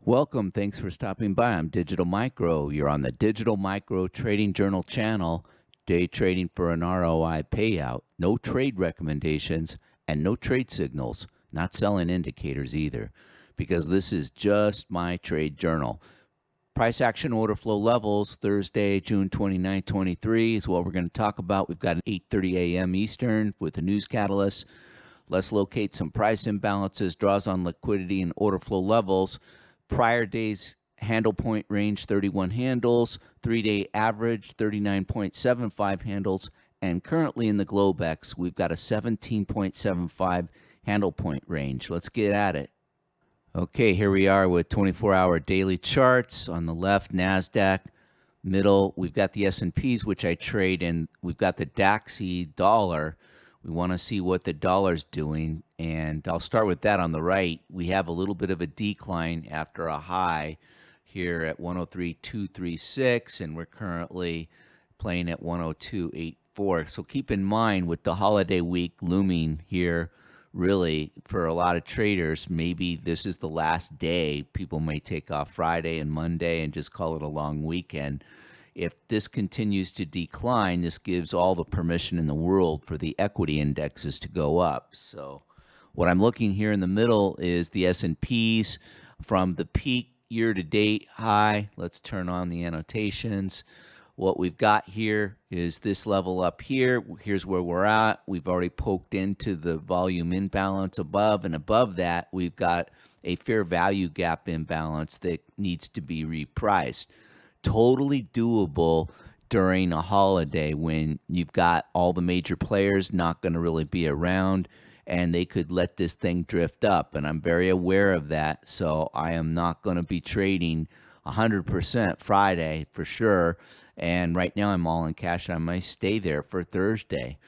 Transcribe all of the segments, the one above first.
Welcome. Thanks for stopping by. I'm Digital Micro. You're on the Digital Micro Trading Journal channel, day trading for an ROI payout. No trade recommendations and no trade signals, not selling indicators either, because this is just my trade journal. Price action order flow levels, Thursday, June 29, 23 is what we're going to talk about. We've got an 8:30 a.m. Eastern with a news catalyst. Let's locate some price imbalances, draws on liquidity and order flow levels. Prior day's handle point range, 31 handles. 3-day average, 39.75 handles. And currently in the Globex, we've got a 17.75 handle point range. Let's get at it. Okay, here we are with 24-hour daily charts. On the left, NASDAQ. Middle, we've got the S&Ps, which I trade, and we've got the DAXy dollar. We want to see what the dollar's doing, and I'll start with that on the right. We have a little bit of a decline after a high here at 103.236, and we're currently playing at 102.84. So keep in mind, with the holiday week looming here, really for a lot of traders, maybe this is the last day. People may take off Friday and Monday and just call it a long weekend. If this continues to decline, this gives all the permission in the world for the equity indexes to go up. So what I'm looking here in the middle is the S&Ps from the peak year to date high. Let's turn on the annotations. What we've got here is this level up here. Here's where we're at. We've already poked into the volume imbalance above, and above that, we've got a fair value gap imbalance that needs to be repriced. Totally doable during a holiday when you've got all the major players not going to really be around, and they could let this thing drift up. And I'm very aware of that, so I am not going to be trading 100% Friday for sure. And right now I'm all in cash. I might stay there for Thursday.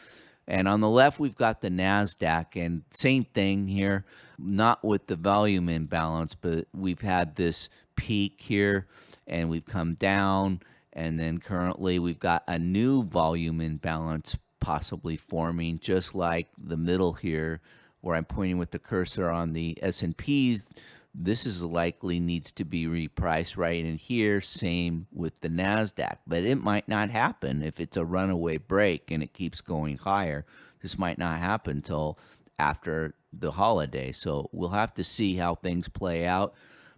And on the left, we've got the NASDAQ, and same thing here, not with the volume imbalance, but we've had this peak here and we've come down. And then currently we've got a new volume imbalance possibly forming, just like the middle here where I'm pointing with the cursor on the S&Ps. This is likely needs to be repriced right in here. Same with the NASDAQ, but it might not happen if it's a runaway break and it keeps going higher. This might not happen until after the holiday. So we'll have to see how things play out.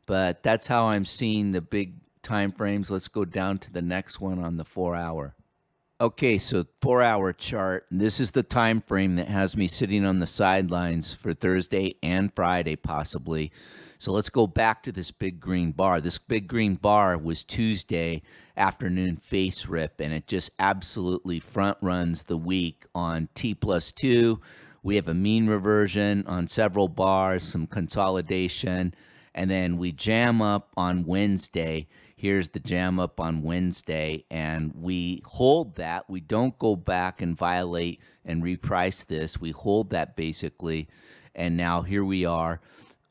But that's how I'm seeing the big time frames. Let's go down to the next one on the 4-hour. Okay, so 4-hour chart. This is the time frame that has me sitting on the sidelines for Thursday and Friday possibly. So let's go back to this big green bar. This big green bar was Tuesday afternoon face rip, and it just absolutely front runs the week on T+2. We have a mean reversion on several bars, some consolidation, and then we jam up on Wednesday. Here's the jam up on Wednesday, and we hold that. We don't go back and violate and reprice this. We hold that basically, and now here we are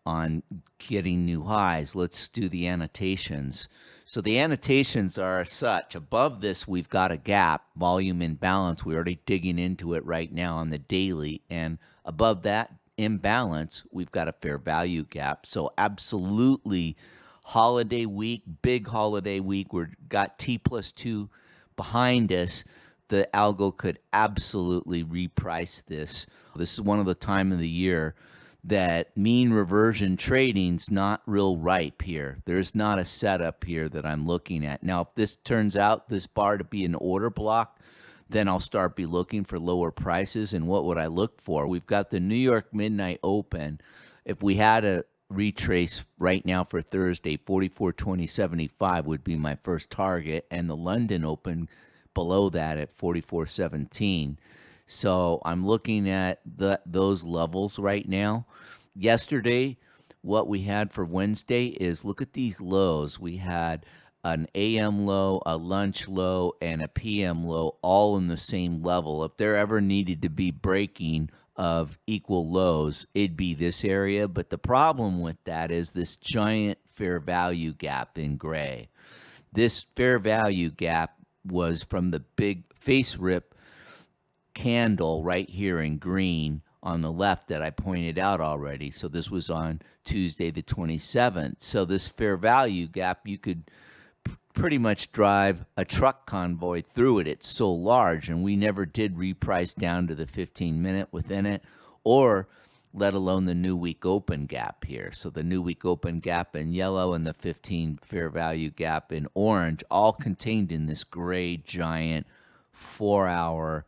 on getting new highs. Let's do the annotations. So the annotations are such. Above this, we've got a gap, volume imbalance. We're already digging into it right now on the daily. And above that imbalance, we've got a fair value gap. So absolutely holiday week, big holiday week. We've got T+2 behind us. The algo could absolutely reprice this. This is one of the time of the year that mean reversion trading's not real ripe here. There's not a setup here that I'm looking at. Now, if this turns out this bar to be an order block, then I'll start be looking for lower prices. And what would I look for? We've got the New York Midnight Open. If we had a retrace right now for Thursday, 44.2075 would be my first target, and the London Open below that at 44.17. So I'm looking at those levels right now. Yesterday, what we had for Wednesday is, look at these lows. We had an AM low, a lunch low, and a PM low all in the same level. If there ever needed to be breaking of equal lows, it'd be this area. But the problem with that is this giant fair value gap in gray. This fair value gap was from the big face rip candle right here in green on the left that I pointed out already. So this was on Tuesday the 27th. So this fair value gap, you could pretty much drive a truck convoy through it. It's so large, and we never did reprice down to the 15-minute within it, or let alone the new week open gap here. So the new week open gap in yellow and the 15 fair value gap in orange, all contained in this gray giant 4-hour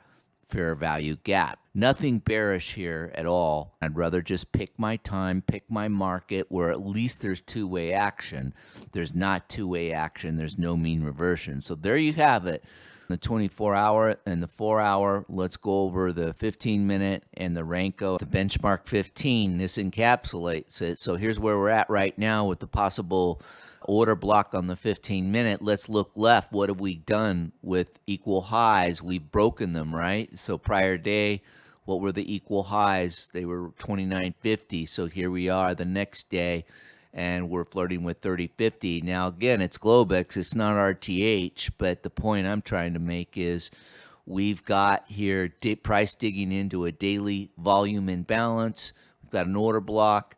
fair value gap. Nothing bearish here at all. I'd rather just pick my time, pick my market where at least there's two-way action. There's not two-way action. There's no mean reversion. So there you have it. The 24-hour and the 4-hour. Let's go over the 15-minute and the Renko. The benchmark 15, this encapsulates it. So here's where we're at right now with the possible order block on the 15-minute. Let's look left. What have we done with equal highs? We've broken them, right? So prior day, what were the equal highs? They were 29.50. So here we are the next day, and we're flirting with 30.50. Now, again, it's Globex. It's not RTH, but the point I'm trying to make is we've got here price digging into a daily volume imbalance. We've got an order block.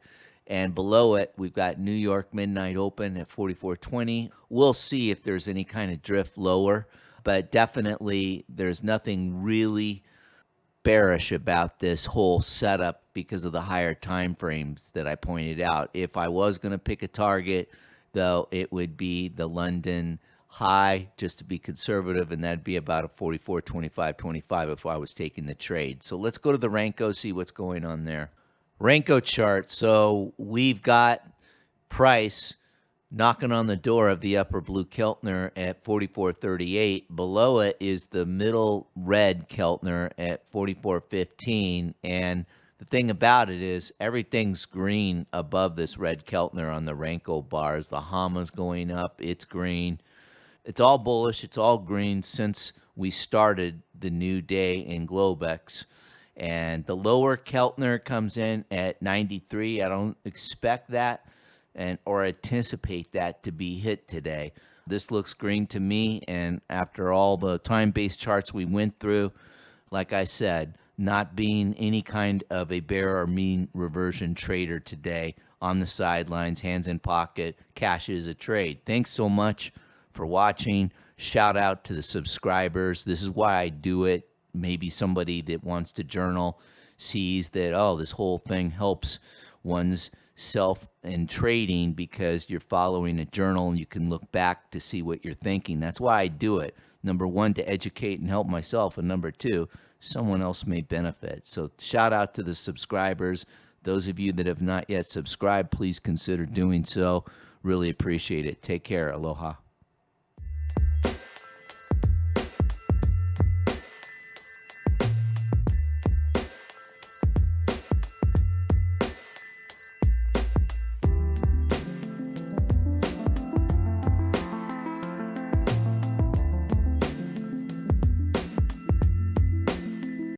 And below it, we've got New York Midnight Open at 44.20. We'll see if there's any kind of drift lower, but definitely there's nothing really bearish about this whole setup because of the higher time frames that I pointed out. If I was going to pick a target, though, it would be the London high, just to be conservative, and that'd be about a 44.25.25 if I was taking the trade. So let's go to the Renko, see what's going on there. Renko chart. So we've got price knocking on the door of the upper blue Keltner at 44.38. Below it is the middle red Keltner at 44.15. And the thing about it is everything's green above this red Keltner on the Renko bars. The Hama's going up. It's green. It's all bullish. It's all green since we started the new day in Globex. And the lower Keltner comes in at 93. I don't expect that or anticipate that to be hit today. This looks green to me, and after all the time-based charts we went through, like I said, not being any kind of a bear or mean reversion trader today, on the sidelines, hands in pocket, cash is a trade. Thanks so much for watching. Shout out to the subscribers. This is why I do it. Maybe somebody that wants to journal sees that, oh, this whole thing helps one's self in trading because you're following a journal and you can look back to see what you're thinking. That's why I do it. Number one, to educate and help myself. And number two, someone else may benefit. So shout out to the subscribers. Those of you that have not yet subscribed, please consider doing so. Really appreciate it. Take care. Aloha.